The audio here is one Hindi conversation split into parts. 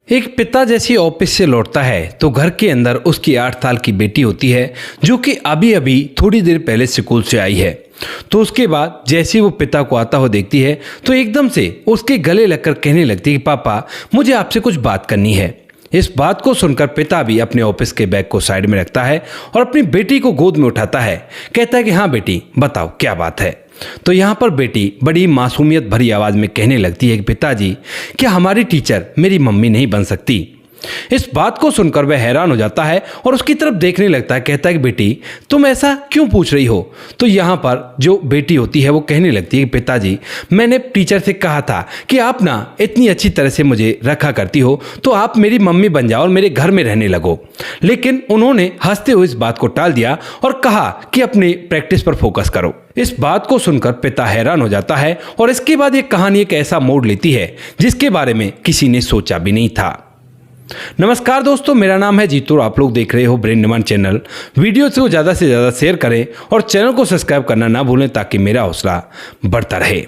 एक पिता जैसी ऑफिस से लौटता है तो घर के अंदर उसकी 8 साल की बेटी होती है जो कि अभी अभी थोड़ी देर पहले स्कूल से आई है। तो उसके बाद जैसे वो पिता को आता हुआ देखती है तो एकदम से उसके गले लगकर कहने लगती है कि पापा मुझे आपसे कुछ बात करनी है। इस बात को सुनकर पिता भी अपने ऑफिस के बैग को साइड में रखता है और अपनी बेटी को गोद में उठाता है। कहता है कि हाँ बेटी बताओ क्या बात है। तो यहाँ पर बेटी बड़ी मासूमियत भरी आवाज में कहने लगती है कि पिताजी क्या हमारी टीचर मेरी मम्मी नहीं बन सकती। इस बात को सुनकर वह हैरान हो जाता है और उसकी तरफ देखने लगता है। कहता है कि बेटी तुम ऐसा क्यों पूछ रही हो। तो यहाँ पर जो बेटी होती है वो कहने लगती है कि पिताजी मैंने टीचर से कहा था कि आप ना इतनी अच्छी तरह से मुझे रखा करती हो तो आप मेरी मम्मी बन जाओ और मेरे घर में रहने लगो। लेकिन उन्होंने हंसते हुए इस बात को टाल दिया और कहा कि अपने प्रैक्टिस पर फोकस करो। इस बात को सुनकर पिता हैरान हो जाता है और इसके बाद ये कहानी एक ऐसा मोड़ लेती है जिसके बारे में किसी ने सोचा भी नहीं था। नमस्कार दोस्तों, मेरा नाम है जीतू और आप लोग देख रहे हो ब्रेन निर्माण चैनल। वीडियो को ज़्यादा से ज़्यादा शेयर करें और चैनल को सब्सक्राइब करना ना भूलें ताकि मेरा हौसला बढ़ता रहे।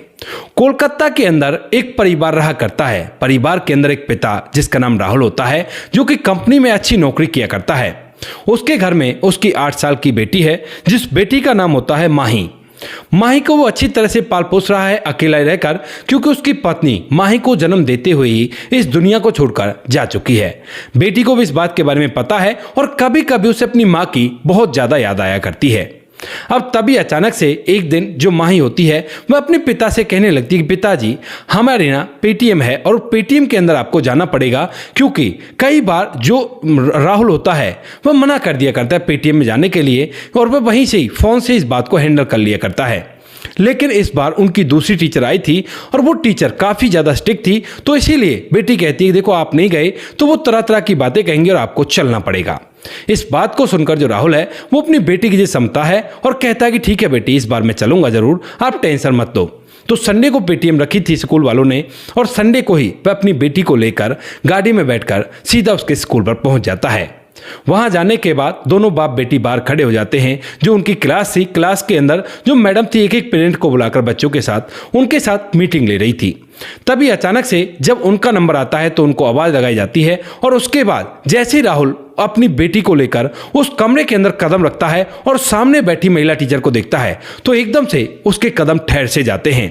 कोलकाता के अंदर एक परिवार रहा करता है। परिवार के अंदर एक पिता जिसका नाम राहुल होता है जो कि कंपनी में अच्छी नौकरी किया करता है। उसके घर में उसकी 8 साल की बेटी है जिस बेटी का नाम होता है माही। माही को वो अच्छी तरह से पाल पोस रहा है अकेला रहकर, क्योंकि उसकी पत्नी माही को जन्म देते हुए ही इस दुनिया को छोड़कर जा चुकी है। बेटी को भी इस बात के बारे में पता है और कभी कभी उसे अपनी माँ की बहुत ज्यादा याद आया करती है। अब तभी अचानक से एक दिन जो माही होती है वह अपने पिता से कहने लगती है कि पिताजी हमारे ना पेटीएम है और पेटीएम के अंदर आपको जाना पड़ेगा, क्योंकि कई बार जो राहुल होता है वह मना कर दिया करता है पेटीएम में जाने के लिए और वह वहीं से ही फोन से इस बात को हैंडल कर लिया करता है। लेकिन इस बार उनकी दूसरी टीचर आई थी और वो टीचर काफ़ी ज़्यादा स्ट्रिक्ट थी, तो इसीलिए बेटी कहती है देखो आप नहीं गए तो वो तरह तरह की बातें कहेंगे और आपको चलना पड़ेगा। इस बात को सुनकर जो राहुल है वो अपनी बेटी की जो समझता है और कहता है कि ठीक है बेटी इस बार मैं चलूंगा ज़रूर, आप टेंशन मत लो। तो संडे को पेटीएम रखी थी स्कूल वालों ने और संडे को ही वह अपनी बेटी को लेकर गाड़ी में बैठकर सीधा उसके स्कूल पर पहुंच जाता है। वहां जाने के बाद दोनों बाप बेटी बाहर खड़े हो जाते हैं। जो उनकी क्लास थी, क्लास के अंदर जो मैडम थी एक एक पेरेंट को बुलाकर बच्चों के साथ उनके साथ मीटिंग ले रही थी। तभी अचानक से जब उनका नंबर आता है तो उनको आवाज लगाई जाती है और उसके बाद जैसे ही राहुल अपनी बेटी को लेकर उस कमरे के अंदर कदम रखता है और सामने बैठी महिला टीचर को देखता है तो एकदम से उसके कदम ठहर से जाते हैं,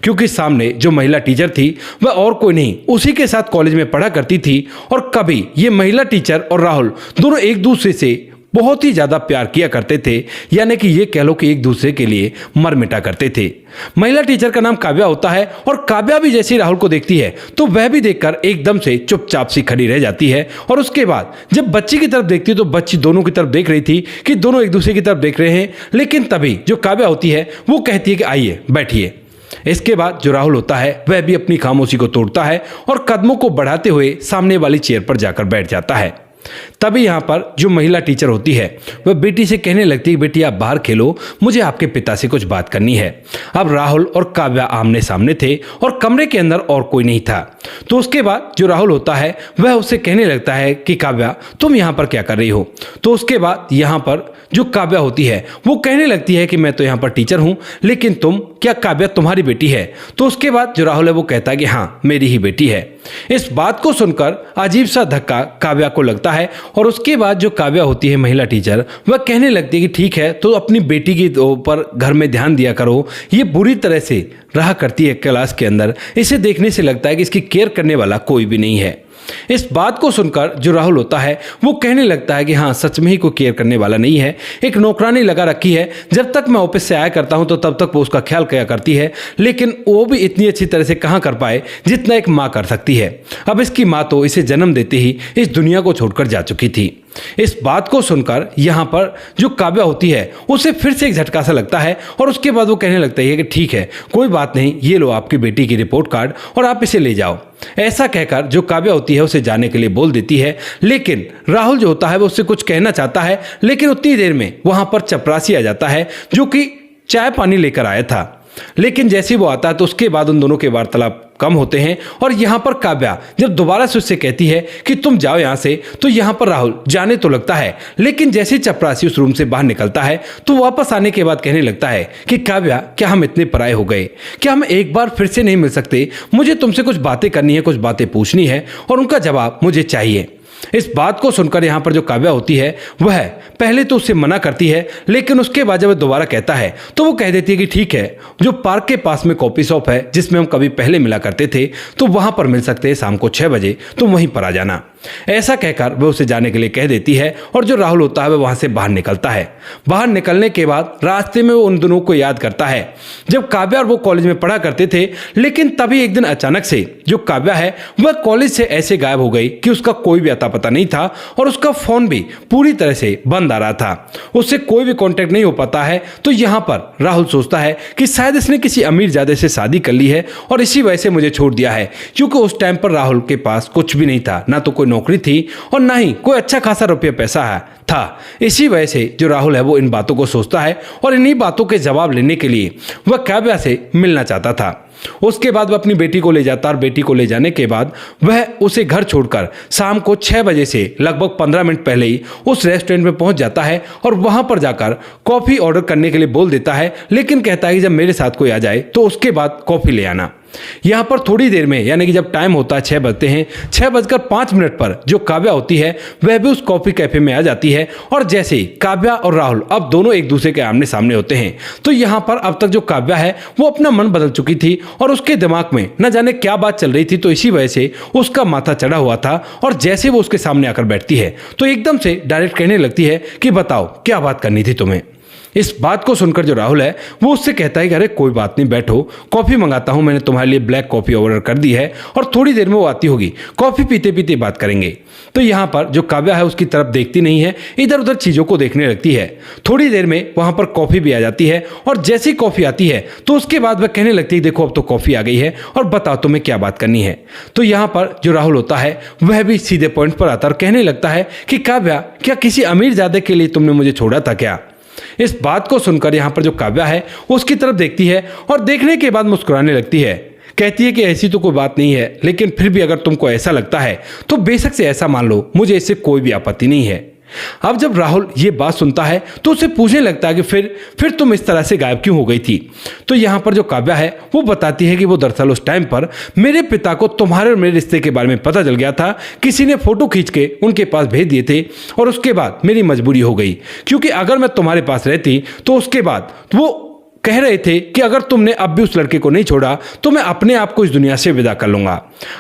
क्योंकि सामने जो महिला टीचर थी वह और कोई नहीं उसी के साथ कॉलेज में पढ़ा करती थी और कभी ये महिला टीचर और राहुल दोनों एक दूसरे से बहुत ही ज्यादा प्यार किया करते थे, यानी कि ये कह लो कि एक दूसरे के लिए मर मिटा करते थे। महिला टीचर का नाम काव्या होता है और काव्या भी जैसे राहुल को देखती है तो वह भी देखकर एकदम से चुपचाप सी खड़ी रह जाती है और उसके बाद जब बच्ची की तरफ देखती है तो बच्ची दोनों की तरफ देख रही थी कि दोनों एक दूसरे की तरफ देख रहे हैं। लेकिन तभी जो काव्या होती है वो कहती है कि आइए बैठिए। इसके बाद जो राहुल होता है वह भी अपनी खामोशी को तोड़ता है और कदमों को बढ़ाते हुए सामने वाली चेयर पर जाकर बैठ जाता है। तभी यहाँ पर जो महिला टीचर होती है वह बेटी से कहने लगती है बेटी आप बाहर खेलो, मुझे आपके पिता से कुछ बात करनी है। अब राहुल और काव्या आमने सामने थे और कमरे के अंदर और कोई नहीं था। तो उसके बाद जो राहुल होता है वह उससे कहने लगता है कि काव्या तुम यहाँ पर क्या कर रही हो। तो उसके बाद यहाँ पर जो काव्या होती है वो कहने लगती है कि मैं तो यहाँ पर टीचर हूँ, लेकिन तुम क्या काव्या तुम्हारी बेटी है। तो उसके बाद जो राहुल है वो कहता है कि हाँ मेरी ही बेटी है। इस बात को सुनकर अजीब सा धक्का काव्या को लगता है और उसके बाद जो काव्या होती है महिला टीचर वह कहने लगती है कि ठीक है तो अपनी बेटी के ऊपर घर में ध्यान दिया करो, ये बुरी तरह से रहा करती है क्लास के अंदर, इसे देखने से लगता है कि इसकी केयर करने वाला कोई भी नहीं है। इस बात को सुनकर जो राहुल होता है वो कहने लगता है कि हाँ सच में ही कोई केयर करने वाला नहीं है, एक नौकरानी लगा रखी है, जब तक मैं ऑफिस से आया करता हूँ तो तब तक वो उसका ख्याल किया करती है, लेकिन वो भी इतनी अच्छी तरह से कहाँ कर पाए जितना एक माँ कर सकती है। अब इसकी माँ तो इसे जन्म देते ही इस दुनिया को छोड़कर जा चुकी थी। इस बात को सुनकर यहाँ पर जो काव्या होती है उसे फिर से एक झटका सा लगता है और उसके बाद वो कहने लगता है कि ठीक है कोई बात नहीं, ये लो आपकी बेटी की रिपोर्ट कार्ड और आप इसे ले जाओ। ऐसा कहकर जो काव्या होती है उसे जाने के लिए बोल देती है, लेकिन राहुल जो होता है वो उससे कुछ कहना चाहता है, लेकिन उतनी देर में वहां पर चपरासी आ जाता है जो कि चाय पानी लेकर आया था। लेकिन जैसे वो आता है तो उसके बाद उन दोनों के वार्तालाप कम होते हैं और यहाँ पर काव्या जब दोबारा से उससे कहती है कि तुम जाओ यहाँ से, तो यहाँ पर राहुल जाने तो लगता है, लेकिन जैसे ही चपरासी उस रूम से बाहर निकलता है तो वापस आने के बाद कहने लगता है कि काव्या, क्या हम इतने पराये हो गए? क्या हम एक बार फिर से नहीं मिल सकते? मुझे तुमसे कुछ बातें करनी है, कुछ बातें पूछनी है और उनका जवाब मुझे चाहिए। इस बात को सुनकर यहाँ पर जो काव्या होती है वह पहले तो उससे मना करती है, लेकिन उसके बाद जब वह दोबारा कहता है तो वो कह देती है कि ठीक है, जो पार्क के पास में कॉफी शॉप है जिसमें हम कभी पहले मिला करते थे, तो वहां पर मिल सकते हैं शाम को 6 बजे, तो वहीं पर आ जाना। ऐसा कहकर वह उसे जाने के लिए कह देती है और जो राहुल होता है वह वहां से बाहर निकलता है। बाहर निकलने के बाद रास्ते में वो उन दोनों को याद करता है जब काव्या और वो कॉलेज में पढ़ा करते थे, लेकिन तभी एक दिन अचानक से जो काव्या है वह कॉलेज से ऐसे गायब हो गई कि उसका कोई भी अता पता नहीं था और उसका फोन भी पूरी तरह से बंद आ रहा था, उससे कोई भी कांटेक्ट नहीं हो पाता है। तो यहाँ पर राहुल सोचता है कि शायद इसने किसी अमीर ज़्यादा से शादी कर ली है और इसी वजह से मुझे छोड़ दिया है, क्योंकि उस टाइम पर राहुल के पास कुछ भी नहीं था, ना तो कोई नौकरी थी और ना ही कोई अच्छा खासा रुपया पैसा था। इसी वजह से जो राहुल है वो इन बातों को सोचता है और इन्हीं बातों के जवाब लेने के लिए वह काव्या से मिलना चाहता था। उसके बाद वह अपनी बेटी को ले जाता और बेटी को ले जाने के बाद वह उसे घर छोड़कर शाम को 6 बजे से लगभग 15 मिनट पहले ही उस रेस्टोरेंट में पहुंच जाता है और वहां पर जाकर कॉफ़ी ऑर्डर करने के लिए बोल देता है, लेकिन कहता है कि जब मेरे साथ कोई आ जाए तो उसके बाद कॉफ़ी ले आना। यहाँ पर थोड़ी देर में, यानी कि जब टाइम होता है 6 बजते हैं, 6:05 पर जो काव्या होती है वह भी उस कॉफ़ी कैफे में आ जाती है और जैसे काव्या और राहुल अब दोनों एक दूसरे के आमने सामने होते हैं, तो यहाँ पर अब तक जो काव्या है वो अपना मन बदल चुकी थी और उसके दिमाग में न जाने क्या बात चल रही थी, तो इसी वजह से उसका माथा चढ़ा हुआ था और जैसे वो उसके सामने आकर बैठती है तो एकदम से डायरेक्ट कहने लगती है कि बताओ क्या बात करनी थी तुम्हें। इस बात को सुनकर जो राहुल है वो उससे कहता है कि अरे कोई बात नहीं, बैठो, कॉफ़ी मंगाता हूँ, मैंने तुम्हारे लिए ब्लैक कॉफ़ी ऑर्डर कर दी है और थोड़ी देर में वो आती होगी, कॉफ़ी पीते पीते बात करेंगे। तो यहाँ पर जो काव्या है उसकी तरफ देखती नहीं है, इधर उधर चीज़ों को देखने लगती है। थोड़ी देर में वहाँ पर कॉफ़ी भी आ जाती है और जैसे ही कॉफ़ी आती है तो उसके बाद वह कहने लगती है देखो अब तो कॉफ़ी आ गई है और बताओ तुम्हें क्या बात करनी है। तो यहाँ पर जो राहुल होता है वह भी सीधे पॉइंट पर आता और कहने लगता है कि काव्या, क्या किसी अमीर ज़्यादा के लिए तुमने मुझे छोड़ा था क्या? इस बात को सुनकर यहाँ पर जो काव्या है उसकी तरफ देखती है और देखने के बाद मुस्कुराने लगती है। कहती है कि ऐसी तो कोई बात नहीं है, लेकिन फिर भी अगर तुमको ऐसा लगता है तो बेशक से ऐसा मान लो, मुझे इससे कोई भी आपत्ति नहीं है। अब जब राहुल ये बात सुनता है तो उसे पूछने लगता है कि फिर तुम इस तरह से गायब क्यों हो गई थी? तो यहाँ पर जो काव्या है वो बताती है कि वो दरअसल उस टाइम पर मेरे पिता को तुम्हारे और मेरे रिश्ते के बारे में पता चल गया था, किसी ने फोटो खींच के उनके पास भेज दिए थे और उसके बाद मेरी मजबूरी हो गई, क्योंकि अगर मैं तुम्हारे पास रहती तो उसके बाद वो कह रहे थे कि अगर तुमने अब भी उस लड़के को नहीं छोड़ा तो मैं अपने आप को इस दुनिया से विदा कर लूंगा।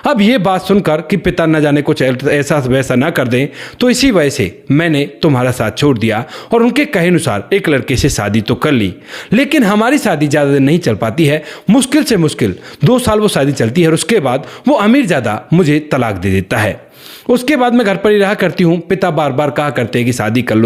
अब ये बात सुनकर कि पिता न जाने कुछ ऐसा वैसा ना कर दें, तो इसी वजह से मैंने तुम्हारा साथ छोड़ दिया और उनके कहे अनुसार एक लड़के से शादी तो कर ली, लेकिन हमारी शादी ज़्यादा दिन नहीं चल पाती है। मुश्किल से मुश्किल 2 साल वो शादी चलती है और उसके बाद वो अमीर ज़्यादा मुझे तलाक दे देता है। उसके बाद मैं घर पर ही रहा करती हूँ। पिता बार बार कहा करते हैं कि शादी कर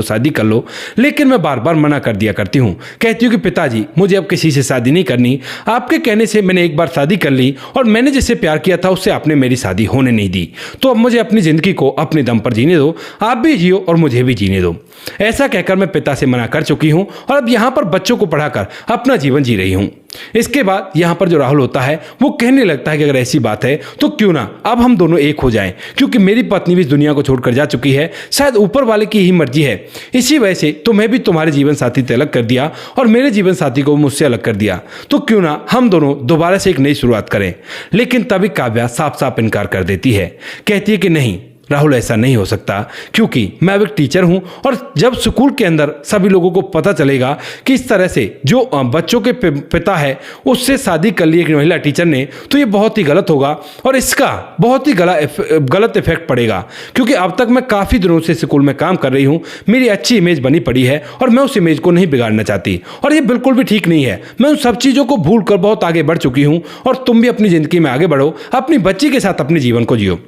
लो, लेकिन मैं बार बार मना कर दिया करती हूँ। कहती हूँ कि पिताजी, मुझे अब किसी से शादी नहीं करनी, आपके कहने से मैंने एक बार शादी कर ली और मैंने जिससे प्यार किया था उससे आपने मेरी शादी होने नहीं दी, तो अब मुझे अपनी ज़िंदगी को अपने दम पर जीने दो, आप भी जियो और मुझे भी जीने दो। ऐसा कहकर मैं पिता से मना कर चुकी हूँ और अब यहाँ पर बच्चों को पढ़ाकर अपना जीवन जी रही हूँ। इसके बाद यहाँ पर जो राहुल होता है वो कहने लगता है कि अगर ऐसी बात है तो क्यों ना अब हम दोनों एक हो जाएं, क्योंकि मेरी पत्नी भी इस दुनिया को छोड़कर जा चुकी है, शायद ऊपर वाले की ही मर्जी है। इसी वजह से तुम्हें भी तुम्हारे जीवन साथी से अलग कर दिया और मेरे जीवन साथी को मुझसे अलग कर दिया, तो क्यों ना हम दोनों दोबारा से एक नई शुरुआत करें। लेकिन तभी काव्या साफ साफ इनकार कर देती है, कहती है कि नहीं राहुल, ऐसा नहीं हो सकता, क्योंकि मैं अब एक टीचर हूं और जब स्कूल के अंदर सभी लोगों को पता चलेगा कि इस तरह से जो बच्चों के पिता है उससे शादी कर ली एक महिला टीचर ने, तो ये बहुत ही गलत होगा और इसका बहुत ही गलत इफेक्ट पड़ेगा, क्योंकि अब तक मैं काफ़ी दिनों से स्कूल में काम कर रही हूँ, मेरी अच्छी इमेज बनी पड़ी है और मैं उस इमेज को नहीं बिगाड़ना चाहती और ये बिल्कुल भी ठीक नहीं है। मैं उन सब चीज़ों को भूल कर बहुत आगे बढ़ चुकी हूँ और तुम भी अपनी ज़िंदगी में आगे बढ़ो, अपनी बच्ची के साथ अपने जीवन को जियो।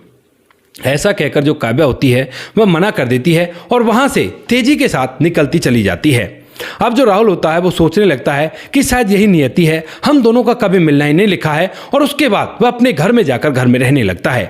ऐसा कहकर जो काव्या होती है वह मना कर देती है और वहां से तेजी के साथ निकलती चली जाती है। अब जो राहुल होता है वो सोचने लगता है कि शायद यही नियति है, हम दोनों का कभी मिलना ही नहीं लिखा है, और उसके बाद वह अपने घर में जाकर घर में रहने लगता है।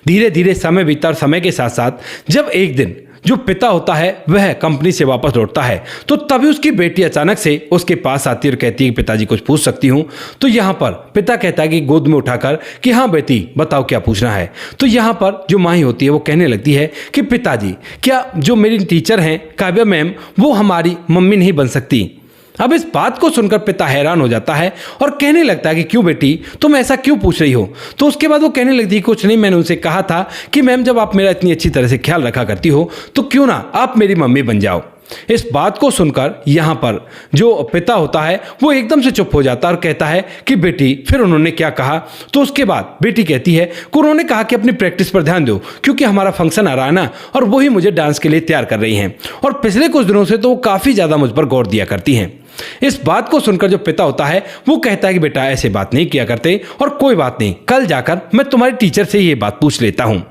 धीरे धीरे समय बीता और समय के साथ साथ जब एक दिन जो पिता होता है वह कंपनी से वापस लौटता है तो तभी उसकी बेटी अचानक से उसके पास आती है और कहती है कि पिताजी कुछ पूछ सकती हूँ। तो यहाँ पर पिता कहता है कि गोद में उठाकर कि हाँ बेटी बताओ क्या पूछना है। तो यहाँ पर जो माही होती है वो कहने लगती है कि पिताजी क्या जो मेरी टीचर हैं काव्या मैम वो हमारी मम्मी नहीं बन सकती। अब इस बात को सुनकर पिता हैरान हो जाता है और कहने लगता है कि क्यों बेटी तुम ऐसा क्यों पूछ रही हो। तो उसके बाद वो कहने लगती है कुछ नहीं, मैंने उनसे कहा था कि मैम जब आप मेरा इतनी अच्छी तरह से ख्याल रखा करती हो तो क्यों ना आप मेरी मम्मी बन जाओ। इस बात को सुनकर यहाँ पर जो पिता होता है वो एकदम से चुप हो जाता है और कहता है कि बेटी फिर उन्होंने क्या कहा। तो उसके बाद बेटी कहती है कि उन्होंने कहा कि अपनी प्रैक्टिस पर ध्यान दो क्योंकि हमारा फंक्शन आ रहा है ना और वही मुझे डांस के लिए तैयार कर रही हैं और पिछले कुछ दिनों से तो वो काफ़ी ज़्यादा मुझ पर गौर दिया करती हैं। इस बात को सुनकर जो पिता होता है वो कहता है कि बेटा ऐसे बात नहीं किया करते और कोई बात नहीं, कल जाकर मैं तुम्हारी टीचर से ये बात पूछ लेता हूँ।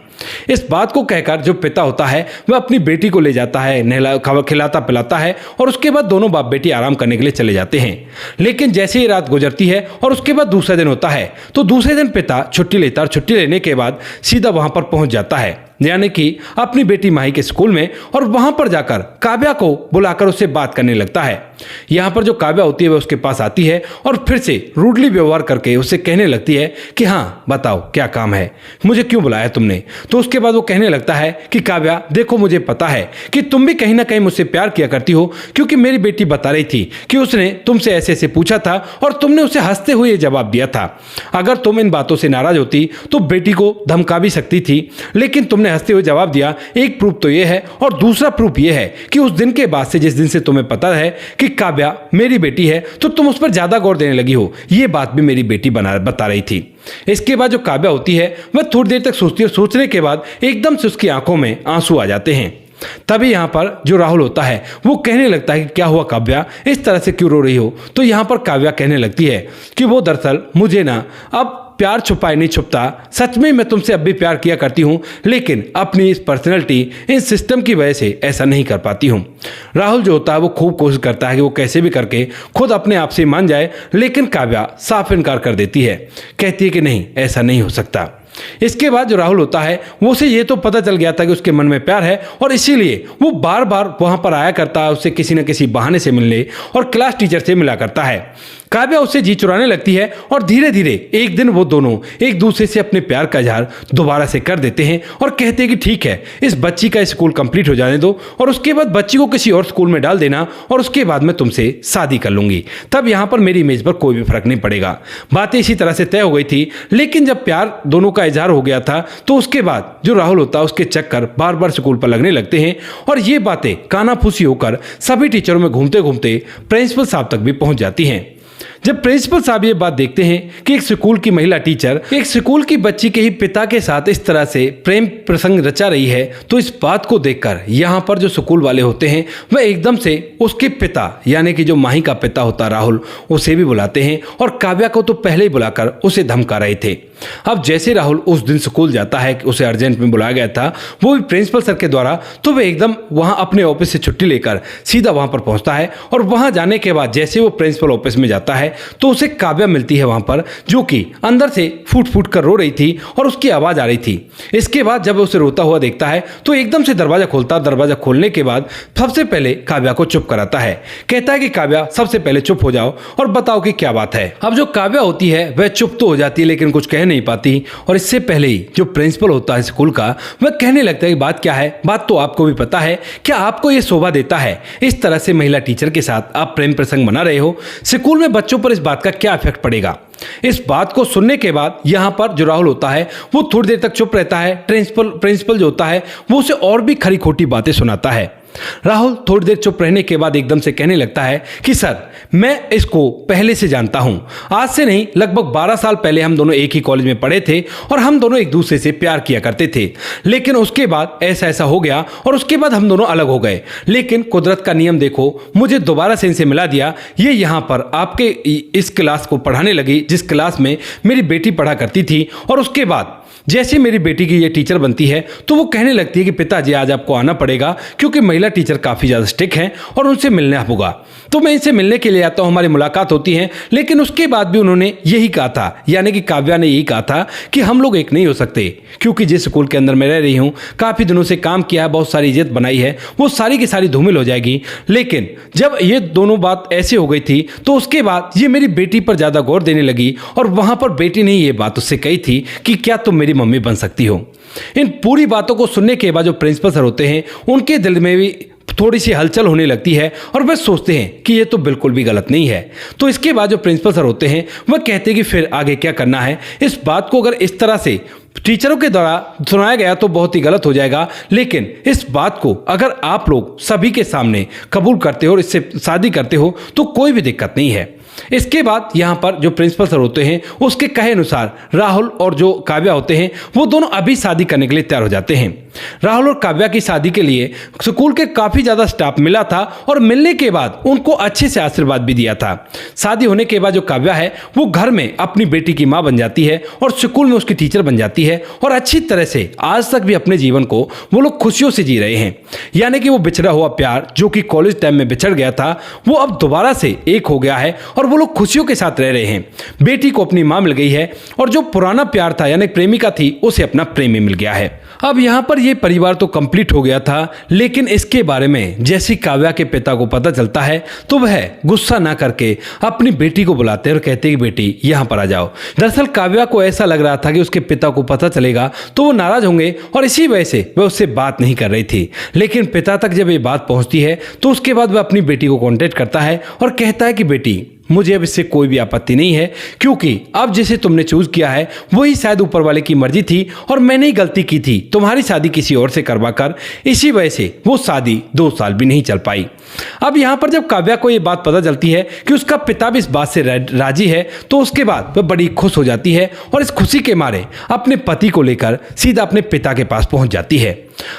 इस बात को कहकर जो पिता होता है वह अपनी बेटी को ले जाता है, नहला खिलाता पिलाता है और उसके बाद दोनों बाप बेटी आराम करने के लिए चले जाते हैं। लेकिन जैसे ही रात गुजरती है और उसके बाद दूसरा दिन होता है तो दूसरे दिन पिता छुट्टी लेता और छुट्टी लेने के बाद सीधा वहां पर पहुंच जाता है यानी कि अपनी बेटी माही के स्कूल में और वहां पर जाकर काव्या को बुलाकर उससे बात करने लगता है। यहाँ पर जो काव्या होती है वह उसके पास आती है और फिर से रूडली व्यवहार करके उससे कहने लगती है कि हाँ बताओ क्या काम है, मुझे क्यों बुलाया तुमने। तो उसके बाद वो कहने लगता है कि काव्या देखो मुझे पता है कि तुम भी कहीं ना कहीं मुझसे प्यार किया करती हो क्योंकि मेरी बेटी बता रही थी कि उसने तुमसे ऐसे ऐसे पूछा था और तुमने उसे हंसते हुए ये जवाब दिया था। अगर तुम इन बातों से नाराज होती तो बेटी को धमका भी सकती थी, लेकिन तुमने हंसते हुए जवाब दिया। एक प्रूफ तो यह है और दूसरा प्रूफ यह है कि उस दिन के बाद से जिस दिन से तुम्हें पता है कि काव्या मेरी बेटी है तो तुम उस पर ज्यादा गौर देने लगी हो। ये बात भी मेरी बेटी बता रही थी। इसके बाद जो काव्या होती है वह थोड़ी देर तक सोचती है, सोचने के बाद एकदम से उसकी आंखों में आंसू आ जाते हैं। तभी यहाँ पर जो राहुल होता है वो कहने लगता है कि क्या हुआ काव्या, इस तरह से क्यों रो रही हो। तो यहाँ पर काव्या कहने लगती है कि वो दरअसल मुझे ना अब प्यार छुपाए नहीं छुपता, सच में मैं तुमसे अब भी प्यार किया करती हूँ लेकिन अपनी इस पर्सनैलिटी इन सिस्टम की वजह से ऐसा नहीं कर पाती हूँ। राहुल जो होता है वो खूब कोशिश करता है कि वो कैसे भी करके खुद अपने आप से मान जाए, लेकिन काव्या साफ इनकार कर देती है, कहती है कि नहीं ऐसा नहीं हो सकता। इसके बाद जो राहुल होता है वो उसे ये तो पता चल गया था कि उसके मन में प्यार है और इसीलिए वो बार बार वहां पर आया करता है उससे किसी न किसी बहाने से मिलने और क्लास टीचर से मिला करता है। काव्या उससे जी चुराने लगती है और धीरे धीरे एक दिन वो दोनों एक दूसरे से अपने प्यार का इजहार दोबारा से कर देते हैं और कहते हैं कि ठीक है इस बच्ची का स्कूल कंप्लीट हो जाने दो और उसके बाद बच्ची को किसी और स्कूल में डाल देना और उसके बाद मैं तुमसे शादी कर लूंगी, तब यहाँ पर मेरी इमेज पर कोई भी फर्क नहीं पड़ेगा। बातें इसी तरह से तय हो गई थी, लेकिन जब प्यार दोनों का इजहार हो गया था तो उसके बाद जो राहुल होता है उसके चक्कर बार बार स्कूल पर लगने लगते हैं और ये बातें कानाफूसी होकर सभी टीचरों में घूमते घूमते प्रिंसिपल साहब तक भी पहुंच जाती हैं। जब प्रिंसिपल साहब ये बात देखते हैं कि एक स्कूल की महिला टीचर एक स्कूल की बच्ची के ही पिता के साथ इस तरह से प्रेम प्रसंग रचा रही है, तो इस बात को देखकर यहाँ पर जो स्कूल वाले होते हैं वह एकदम से उसके पिता यानी कि जो माही का पिता होता राहुल उसे भी बुलाते हैं और काव्या को तो पहले ही बुलाकर उसे धमका रहे थे। अब जैसे राहुल उस दिन स्कूल जाता है, उसे अर्जेंट में बुलाया गया था वो भी प्रिंसिपल सर के द्वारा, तो वह एकदम वहां अपने ऑफिस से छुट्टी लेकर सीधा वहां पर पहुंचता है और वहां जाने के बाद जैसे वो प्रिंसिपल ऑफिस में जाता है तो उसे काव्या मिलती है वहां पर, जो कि अंदर से फूट फूट कर रो रही थी और उसकी आवाज आ रही थी। इसके बाद जब उसे रोता हुआ देखता है तो एकदम से दरवाजा खोलता, दरवाजा खोलने के बाद सबसे पहले काव्या को चुप कराता है, कहता है कि काव्या सबसे पहले चुप हो जाओ और बताओ कि क्या बात है। अब जो काव्या होती है वह चुप तो हो जाती है लेकिन कुछ कह नहीं पाती और इससे पहले ही जो प्रिंसिपल होता है स्कूल का वह कहने लगता है कि बात क्या है, बात तो आपको भी पता है, क्या आपको यह शोभा देता है इस तरह से महिला टीचर के साथ आप प्रेम प्रसंग बना रहे हो, स्कूल में बच्चों पर इस बात का क्या इफेक्ट पड़ेगा। इस बात को सुनने के बाद यहां पर जो राहुल होता है वो थोड़ी देर तक चुप रहता है। प्रिंसिपल जो होता है वो उसे और भी खरी खोटी बातें सुनाता है। राहुल थोड़ी देर चुप रहने के बाद एकदम से कहने लगता है कि सर मैं इसको पहले से जानता हूं, आज से नहीं लगभग 12 साल पहले हम दोनों एक ही कॉलेज में पढ़े थे और हम दोनों एक दूसरे से प्यार किया करते थे, लेकिन उसके बाद ऐसा हो गया और उसके बाद हम दोनों अलग हो गए, लेकिन कुदरत का नियम देखो मुझे दोबारा से इनसे मिला दिया। ये यहाँ पर आपके इस क्लास को पढ़ाने लगी जिस क्लास में मेरी बेटी पढ़ा करती थी और उसके बाद जैसे मेरी बेटी की ये टीचर बनती है तो वो कहने लगती है कि पिताजी आज आपको आना पड़ेगा क्योंकि महिला टीचर काफ़ी ज़्यादा स्ट्रिक्ट हैं और उनसे मिलना होगा। तो मैं इनसे मिलने के लिए आता हूँ, हमारी मुलाकात होती है। लेकिन उसके बाद भी उन्होंने यही कहा था, यानी कि काव्या ने यही कहा था कि हम लोग एक नहीं हो सकते, क्योंकि जिस स्कूल के अंदर मैं रह रही हूँ, काफ़ी दिनों से काम किया है, बहुत सारी इज्जत बनाई है, वो सारी की सारी धूमिल हो जाएगी। लेकिन जब ये दोनों बात ऐसे हो गई थी तो उसके बाद ये मेरी बेटी पर ज़्यादा गौर देने लगी और वहाँ पर बेटी ने ये बात उससे कही थी कि क्या तुम मेरी मम्मी बन सकती हो। इन पूरी बातों को सुनने के बाद जो प्रिंसिपल सर होते हैं उनके दिल में भी थोड़ी सी हलचल होने लगती है और वे सोचते हैं कि ये तो बिल्कुल भी गलत नहीं है। तो इसके बाद जो प्रिंसिपल सर होते हैं वह कहते हैं कि फिर आगे क्या करना है। इस बात को अगर इस तरह से टीचरों के द्वारा सुनाया गया तो बहुत ही गलत हो जाएगा, लेकिन इस बात को अगर आप लोग सभी के सामने कबूल करते हो और इससे शादी करते हो तो कोई भी दिक्कत नहीं है। इसके बाद यहाँ पर जो प्रिंसिपल सर होते हैं उसके कहे अनुसार राहुल और जो काव्या होते हैं वो दोनों अभी शादी करने के लिए तैयार हो जाते हैं। राहुल और काव्या की शादी के लिए स्कूल के काफ़ी ज़्यादा स्टाफ मिला था और मिलने के बाद उनको अच्छे से आशीर्वाद भी दिया था। शादी होने के बाद जो काव्या है वो घर में अपनी बेटी की माँ बन जाती है और स्कूल में उसकी टीचर बन जाती है और अच्छी तरह से आज तक भी अपने जीवन को वो लोग खुशियों से जी रहे हैं। यानी कि वो बिछड़ा हुआ प्यार जो कि कॉलेज टाइम में बिछड़ गया था वो अब दोबारा से एक हो गया है और वो लोग खुशियों के साथ रह रहे हैं। बेटी को अपनी माँ मिल गई है और जो पुराना प्यार था यानी प्रेमिका थी उसे अपना प्रेमी मिल गया है। अब यहाँ पर ये परिवार तो कंप्लीट हो गया था, लेकिन इसके बारे में जैसी काव्या के पिता को पता चलता है तो वह गुस्सा ना करके अपनी बेटी को बुलाते हैं और कहते हैं कि बेटी यहाँ पर आ जाओ। दरअसल काव्या को ऐसा लग रहा था कि उसके पिता को पता चलेगा तो वो नाराज होंगे और इसी वजह से वह उससे बात नहीं कर रही थी। लेकिन पिता तक जब ये बात पहुंचती है तो उसके बाद वह अपनी बेटी को कॉन्टेक्ट करता है और कहता है कि बेटी मुझे अब इससे कोई भी आपत्ति नहीं है, क्योंकि अब जिसे तुमने चूज किया है वही शायद ऊपर वाले की मर्जी थी और मैंने ही गलती की थी तुम्हारी शादी किसी और से करवाकर। इसी वजह से वो शादी 2 साल भी नहीं चल पाई। अब यहाँ पर जब काव्या को ये बात पता चलती है कि उसका पिता भी इस बात से राजी है तो उसके बाद वह बड़ी खुश हो जाती है और इस खुशी के मारे अपने पति को लेकर सीधा अपने पिता के पास पहुंच जाती है।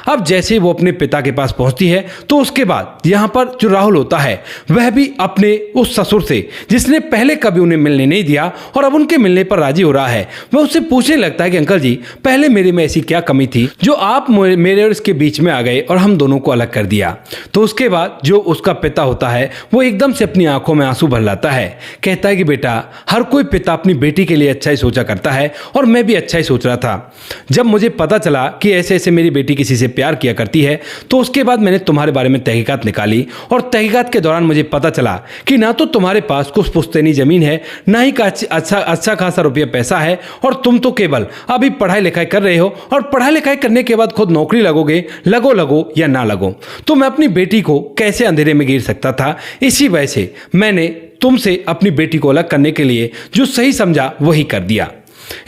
अब जैसे वो अपने पिता के पास पहुंचती है तो उसके बाद यहाँ पर जो राहुल होता है वह भी अपने उस ससुर से जिसने पहले कभी उन्हें मिलने नहीं दिया और अब उनके मिलने पर राजी हो रहा है, वह उससे पूछने लगता है कि अंकल जी पहले मेरे में ऐसी क्या कमी थी जो आप मेरे और इसके बीच में आ गए और हम दोनों को अलग कर दिया। तो उसके बाद जो उसका पिता होता है वो एकदम से अपनी आंखों में आंसू भर लाता है, कहता है कि बेटा हर कोई पिता अपनी बेटी के लिए अच्छा ही सोचा करता है और मैं भी अच्छा ही सोच रहा था। जब मुझे पता चला कि ऐसे ऐसे मेरी बेटी किसी से प्यार किया करती है तो उसके बाद मैंने तुम्हारे बारे में तहकीकात निकाली और तहकीकात के दौरान मुझे पता चला कि ना तो तुम्हारे पास कुछ पुश्तैनी जमीन है, ना ही अच्छा खासा रुपया पैसा है और तुम तो केवल अभी पढ़ाई लिखाई कर रहे हो और पढ़ाई लिखाई करने के बाद खुद नौकरी लगोगे, लगो या ना लगो तो मैं अपनी बेटी को कैसे अंधेरे में गिर सकता था। इसी वजह से मैंने तुमसे अपनी बेटी को अलग करने के लिए जो सही समझा वही कर दिया।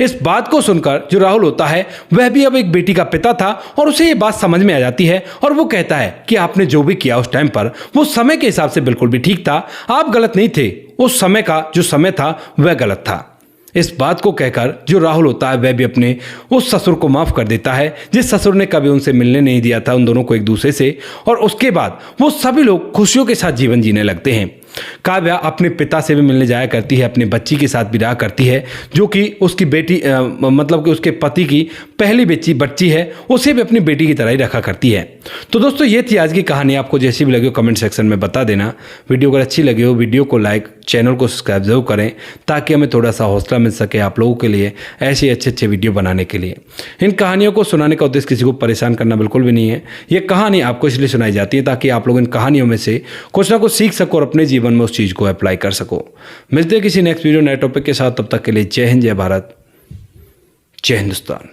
इस बात को सुनकर जो राहुल होता है वह भी अब एक बेटी का पिता था और उसे ये बात समझ में आ जाती है और वो कहता है कि आपने जो भी किया उस टाइम पर वो समय के हिसाब से बिल्कुल भी ठीक था, आप गलत नहीं थे, उस समय का जो समय था वह गलत था। इस बात को कहकर जो राहुल होता है वह भी अपने उस ससुर को माफ कर देता है जिस ससुर ने कभी उनसे मिलने नहीं दिया था उन दोनों को एक दूसरे से, और उसके बाद वो सभी लोग खुशियों के साथ जीवन जीने लगते हैं। काव्या अपने पिता से भी मिलने जाया करती है, अपने बच्ची के साथ भी रहा करती है जो कि उसकी बेटी मतलब कि उसके पति की पहली बच्ची है, उसे भी अपनी बेटी की तरह ही रखा करती है। तो दोस्तों ये थी आज की कहानी। आपको जैसी भी लगी हो कमेंट सेक्शन में बता देना। वीडियो अगर अच्छी लगी हो वीडियो को लाइक, चैनल को सब्सक्राइब जरूर करें ताकि हमें थोड़ा सा हौसला मिल सके आप लोगों के लिए ऐसे अच्छे वीडियो बनाने के लिए। इन कहानियों को सुनाने का उद्देश्य किसी को परेशान करना बिल्कुल भी नहीं है। ये कहानी आपको इसलिए सुनाई जाती है ताकि आप लोग इन कहानियों में से कुछ ना कुछ सीख सको और अपने जीवन में उस चीज़ को अप्लाई कर सको। मिलते हैं किसी नेक्स्ट वीडियो नए टॉपिक के साथ, तब तक के लिए जय हिंद, जय भारत, जय हिंदुस्तान।